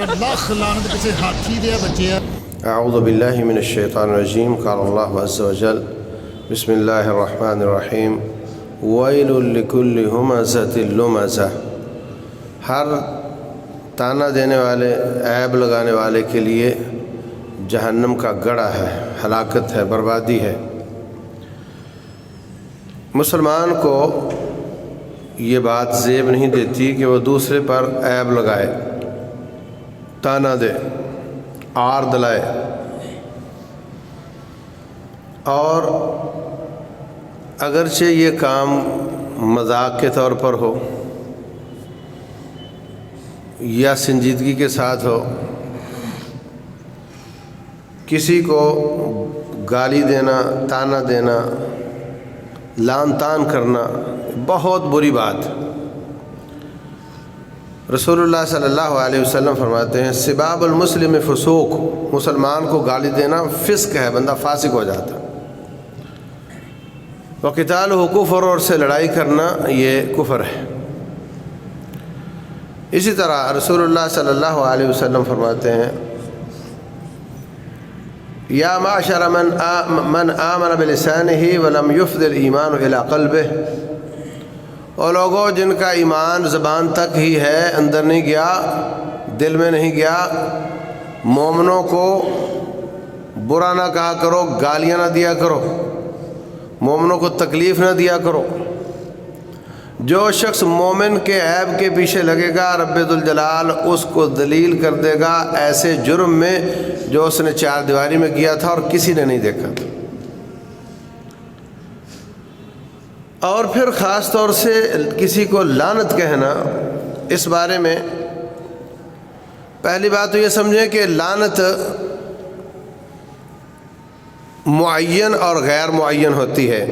لکھ لعنت کسی ہاتھی دے بچے۔ اعوذ باللہ من الشیطان الرجیم، قال اللہ عز وجل بسم اللہ الرحمن الرحیم ویل لکل ہمزۃ لمزہ، ہر تانا دینے والے، عیب لگانے والے کے لیے جہنم کا گڑھا ہے، ہلاکت ہے، بربادی ہے۔ مسلمان کو یہ بات زیب نہیں دیتی کہ وہ دوسرے پر عیب لگائے، تانا دے، عار دلائے، اور اگرچہ یہ کام مذاق کے طور پر ہو یا سنجیدگی کے ساتھ ہو، کسی کو گالی دینا، تانا دینا، لعن طعن کرنا بہت بری بات۔ رسول اللہ صلی اللہ علیہ وسلم فرماتے ہیں سباب المسلم فسوق، مسلمان کو گالی دینا فسق ہے، بندہ فاسق ہو جاتا۔ وقتالہ کفر، اور سے لڑائی کرنا یہ کفر ہے۔ اسی طرح رسول اللہ صلی اللہ علیہ وسلم فرماتے ہیں یا معشر من آمن بلسانہ ولم یفض الایمان الی قلبہ، اور لوگوں جن کا ایمان زبان تک ہی ہے، اندر نہیں گیا، دل میں نہیں گیا، مومنوں کو برا نہ کہا کرو، گالیاں نہ دیا کرو، مومنوں کو تکلیف نہ دیا کرو۔ جو شخص مومن کے عیب کے پیچھے لگے گا، رب ذوالجلال اس کو ذلیل کر دے گا ایسے جرم میں جو اس نے چار دیواری میں کیا تھا اور کسی نے نہیں دیکھا تھا۔ اور پھر خاص طور سے کسی کو لعنت کہنا، اس بارے میں پہلی بات تو یہ سمجھیں کہ لعنت معین اور غیر معین ہوتی ہے۔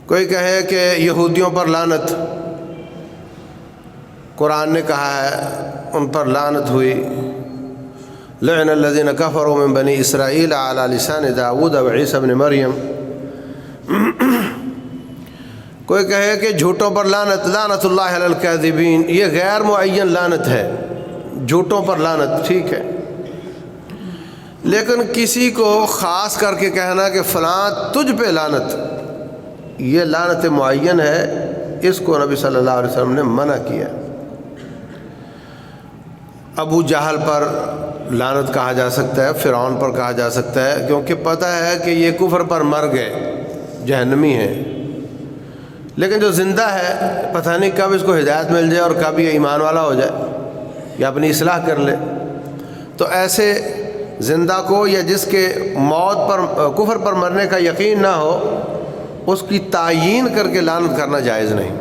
کوئی کہے کہ یہودیوں پر لعنت، قرآن نے کہا ہے ان پر لعنت ہوئی، لعن الذین کفروا من بنی اسرائیل علی لسان داود و عیسی ابن مریم۔ کوئی کہے کہ جھوٹوں پر لعنت، لعنت اللہ علی الکاذبین، یہ غیر معین لعنت ہے، جھوٹوں پر لعنت ٹھیک ہے۔ لیکن کسی کو خاص کر کے کہنا کہ فلاں تجھ پہ لعنت، یہ لعنت معین ہے، اس کو نبی صلی اللہ علیہ وسلم نے منع کیا۔ ابو جہل پر لعنت کہا جا سکتا ہے، فرعون پر کہا جا سکتا ہے، کیونکہ پتہ ہے کہ یہ کفر پر مر گئے، جہنمی ہیں۔ لیکن جو زندہ ہے پتہ نہیں کب اس کو ہدایت مل جائے اور کب یہ ایمان والا ہو جائے یا اپنی اصلاح کر لے۔ تو ایسے زندہ کو یا جس کے موت پر، کفر پر مرنے کا یقین نہ ہو، اس کی تعیین کر کے لعنت کرنا جائز نہیں۔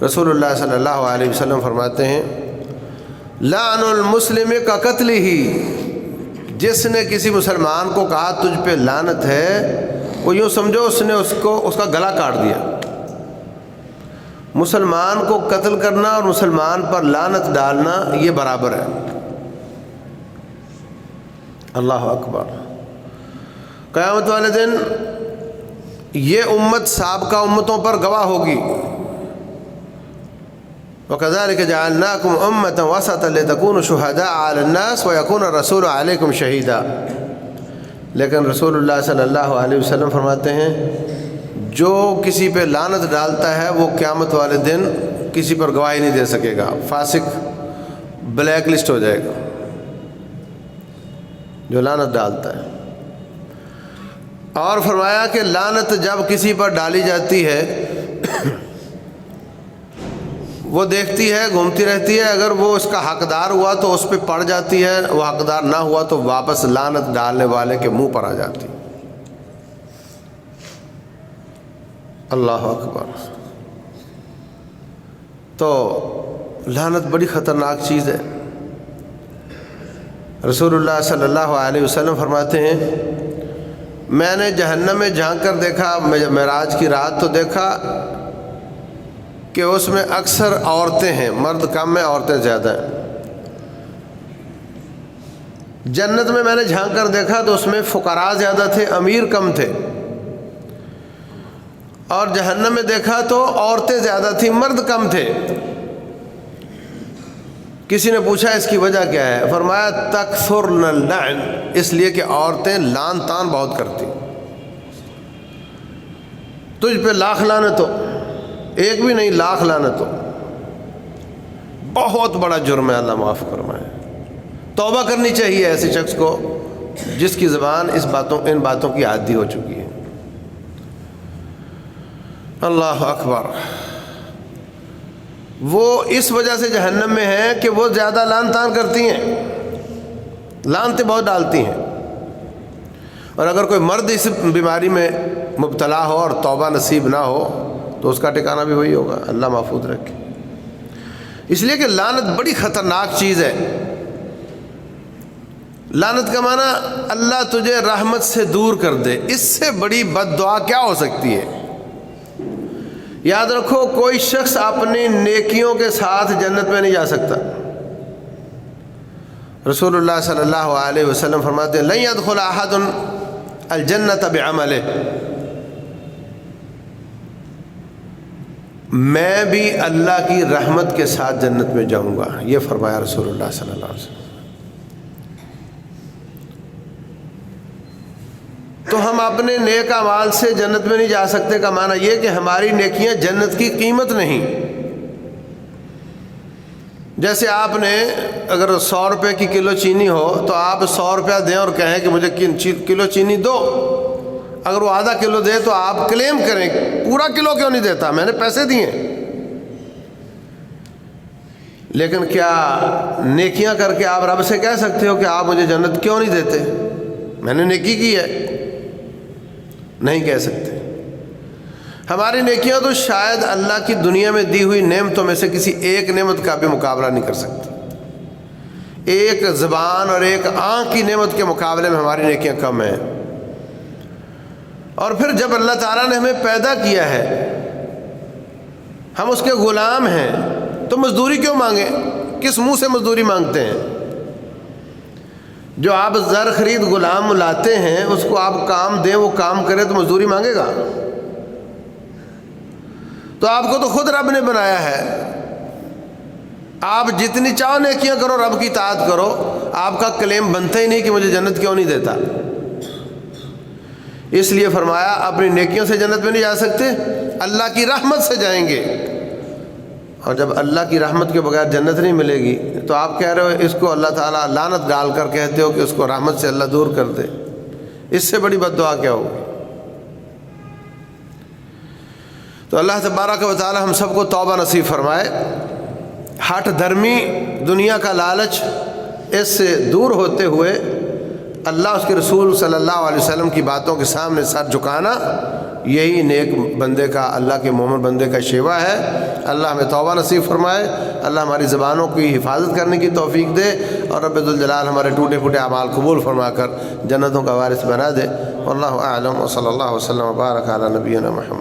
رسول اللہ صلی اللہ علیہ وسلم فرماتے ہیں لعن المسلم کا قتل ہی، جس نے کسی مسلمان کو کہا تجھ پہ لعنت ہے، وہ یوں سمجھو اس نے اس کا گلا کاٹ دیا۔ مسلمان کو قتل کرنا اور مسلمان پر لعنت ڈالنا یہ برابر ہے۔ اللہ اکبر۔ قیامت والے دن یہ امت سابقہ امتوں پر گواہ ہوگی۔ وَكَذَلِكَ جَعَلْنَاكُمْ أُمَّةً وَسَطًا لِتَكُونُوا شُهَدَاءَ عَلَى النَّاسِ وَيَكُونَ الرَّسُولُ عَلَيْكُمْ شَهِيدًا۔ لیکن رسول اللہ صلی اللہ علیہ وسلم فرماتے ہیں جو کسی پہ لعنت ڈالتا ہے وہ قیامت والے دن کسی پر گواہی نہیں دے سکے گا، فاسق، بلیک لسٹ ہو جائے گا جو لعنت ڈالتا ہے۔ اور فرمایا کہ لعنت جب کسی پر ڈالی جاتی ہے وہ دیکھتی ہے، گھومتی رہتی ہے، اگر وہ اس کا حقدار ہوا تو اس پہ پڑ جاتی ہے، وہ حقدار نہ ہوا تو واپس لعنت ڈالنے والے کے منہ پر آ جاتی۔ اللہ اکبر۔ تو لعنت بڑی خطرناک چیز ہے۔ رسول اللہ صلی اللہ علیہ وسلم فرماتے ہیں میں نے جہنم میں جھانک کر دیکھا، معراج کی رات تو دیکھا کہ اس میں اکثر عورتیں ہیں، مرد کم ہیں، عورتیں زیادہ ہیں۔ جنت میں نے جھانک کر دیکھا تو اس میں فقراء زیادہ تھے، امیر کم تھے، اور جہنم میں دیکھا تو عورتیں زیادہ تھیں، مرد کم تھے۔ کسی نے پوچھا اس کی وجہ کیا ہے؟ فرمایا تکثرن اللعن، اس لیے کہ عورتیں لان تان بہت کرتی، تجھ پہ لاکھ لعنت ہو، ایک بھی نہیں لاکھ لعنت ہو، بہت بڑا جرم ہے، اللہ معاف فرمائے۔ توبہ کرنی چاہیے ایسے شخص کو جس کی زبان ان باتوں کی عادی ہو چکی ہے۔ اللہ اکبر۔ وہ اس وجہ سے جہنم میں ہیں کہ وہ زیادہ لعن طعن کرتی ہیں، لعنتیں بہت ڈالتی ہیں، اور اگر کوئی مرد اس بیماری میں مبتلا ہو اور توبہ نصیب نہ ہو تو اس کا ٹھکانہ بھی وہی ہوگا، اللہ محفوظ رکھے۔ اس لیے کہ لعنت بڑی خطرناک چیز ہے۔ لعنت کا معنی اللہ تجھے رحمت سے دور کر دے، اس سے بڑی بد دعا کیا ہو سکتی ہے؟ یاد رکھو، کوئی شخص اپنی نیکیوں کے ساتھ جنت میں نہیں جا سکتا۔ رسول اللہ صلی اللہ علیہ وسلم فرماتے ہیں لن يدخل احد الجنت بعملہ، میں بھی اللہ کی رحمت کے ساتھ جنت میں جاؤں گا، یہ فرمایا رسول اللہ صلی اللہ علیہ وسلم۔ تو ہم اپنے نیک اعمال سے جنت میں نہیں جا سکتے کا معنی یہ کہ ہماری نیکیاں جنت کی قیمت نہیں۔ جیسے آپ نے اگر 100 روپے کی کلو چینی ہو تو آپ 100 روپیہ دیں اور کہیں کہ مجھے کلو چینی دو، اگر وہ آدھا کلو دے تو آپ کلیم کریں پورا کلو کیوں نہیں دیتا، میں نے پیسے دیے۔ لیکن کیا نیکیاں کر کے آپ رب سے کہہ سکتے ہو کہ آپ مجھے جنت کیوں نہیں دیتے، میں نے نیکی کی ہے؟ نہیں کہہ سکتے۔ ہماری نیکیاں تو شاید اللہ کی دنیا میں دی ہوئی نعمتوں میں سے کسی ایک نعمت کا بھی مقابلہ نہیں کر سکتی۔ ایک زبان اور ایک آنکھ کی نعمت کے مقابلے میں ہماری نیکیاں کم ہیں۔ اور پھر جب اللہ تعالیٰ نے ہمیں پیدا کیا ہے، ہم اس کے غلام ہیں، تو مزدوری کیوں مانگیں؟ کس منہ سے مزدوری مانگتے ہیں؟ جو آپ زر خرید غلام لاتے ہیں اس کو آپ کام دیں، وہ کام کرے تو مزدوری مانگے گا؟ تو آپ کو تو خود رب نے بنایا ہے، آپ جتنی چاہو نیکیاں کرو، رب کی اطاعت کرو، آپ کا کلیم بنتا ہی نہیں کہ مجھے جنت کیوں نہیں دیتا۔ اس لیے فرمایا اپنی نیکیوں سے جنت میں نہیں جا سکتے، اللہ کی رحمت سے جائیں گے۔ اور جب اللہ کی رحمت کے بغیر جنت نہیں ملے گی تو آپ کہہ رہے ہو اس کو اللہ تعالیٰ لعنت ڈال کر کہتے ہو کہ اس کو رحمت سے اللہ دور کر دے، اس سے بڑی بد دعا کیا ہوگی؟ تو اللہ تبارک و تعالیٰ ہم سب کو توبہ نصیب فرمائے، ہٹ دھرمی، دنیا کا لالچ، اس سے دور ہوتے ہوئے اللہ اس کے رسول صلی اللہ علیہ وسلم کی باتوں کے سامنے سر جھکانا، یہی نیک بندے کا، اللہ کے مومن بندے کا شیوا ہے۔ اللہ ہمیں توبہ نصیب فرمائے، اللہ ہماری زبانوں کی حفاظت کرنے کی توفیق دے، اور رب ذوالجلال ہمارے ٹوٹے پھوٹے اعمال قبول فرما کر جنتوں کا وارث بنا دے۔ واللہ اعلم، وصلی اللہ وسلم وبارک علی نبینا محمد۔